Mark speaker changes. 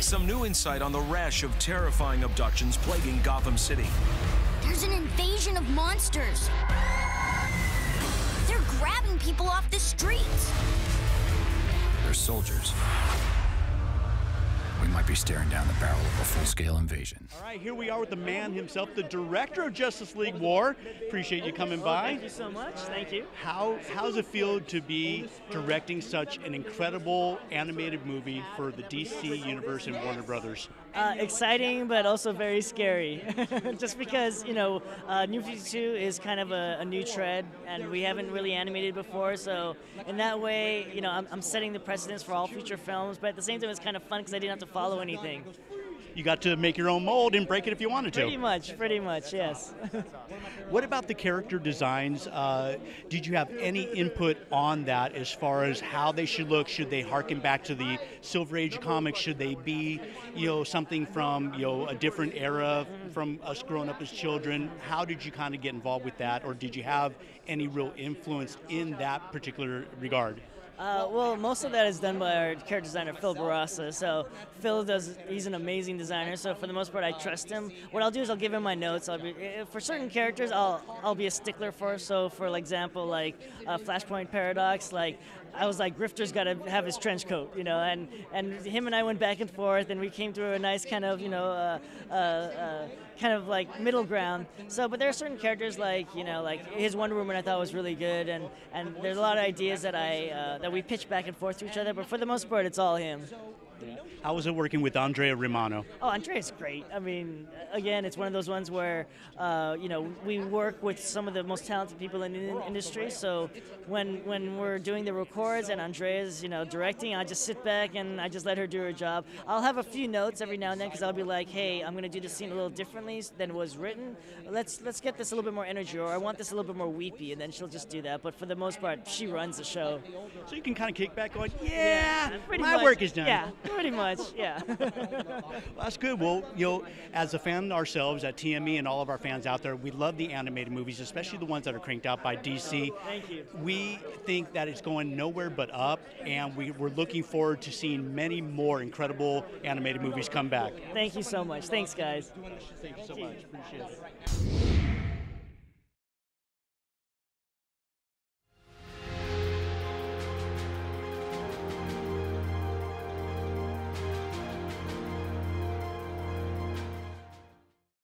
Speaker 1: Some new insight on the rash of terrifying abductions plaguing Gotham City.
Speaker 2: There's an invasion of monsters. They're grabbing people off the streets.
Speaker 3: They're soldiers. We might be staring down the barrel of a full-scale invasion.
Speaker 4: All right, here we are with the man himself, the director of Justice League War. Appreciate you coming by.
Speaker 5: Thank you so much. Thank you.
Speaker 4: How's it feel to be directing such an incredible animated movie for the DC Universe and Warner Brothers?
Speaker 5: Exciting, but also very scary. Just because, New 52 is kind of a new tread, and we haven't really animated before. So in that way, I'm setting the precedence for all future films. But at the same time, it's kind of fun because I didn't have to follow anything.
Speaker 4: You got to make your own mold and break it if you wanted to.
Speaker 5: Pretty much, yes.
Speaker 4: What about the character designs? Did you have any input on that as far as how they should look? Should they harken back to the Silver Age comics? Should they be, something from, a different era from us growing up as children? How did you kind of get involved with that, or did you have any real influence in that particular regard?
Speaker 5: Well, most of that is done by our character designer, Phil Barassa. So he's an amazing designer. So for the most part, I trust him. What I'll do is I'll give him my notes. For certain characters, I'll be a stickler for. So for example, like Flashpoint Paradox, I was like, Grifter's got to have his trench coat, and him and I went back and forth, and we came to a nice kind of, like middle ground. So, but there are certain characters like his Wonder Woman I thought was really good, and there's a lot of ideas that that we pitch back and forth to each other. But for the most part, it's all him.
Speaker 4: How was it working with Andrea Romano?
Speaker 5: Oh, Andrea's great. I mean, again, it's one of those ones where, we work with some of the most talented people in the industry. So when we're doing the records and Andrea's, directing, I just sit back and I just let her do her job. I'll have a few notes every now and then because I'll be like, hey, I'm going to do this scene a little differently than was written. Let's get this a little bit more energy, or I want this a little bit more weepy, and then she'll just do that. But for the most part, she runs the show.
Speaker 4: So you can kind of kick back going, yeah,
Speaker 5: pretty
Speaker 4: my
Speaker 5: much,
Speaker 4: work is done.
Speaker 5: Yeah, pretty much, yeah.
Speaker 4: Well, that's good. Well, as a fan ourselves at TME and all of our fans out there, we love the animated movies, especially the ones that are cranked out by DC.
Speaker 5: Thank you.
Speaker 4: We think that it's going nowhere but up, and we're looking forward to seeing many more incredible animated movies come back.
Speaker 5: Thank you so much. Thanks, guys.
Speaker 4: Thank you so much. Appreciate it.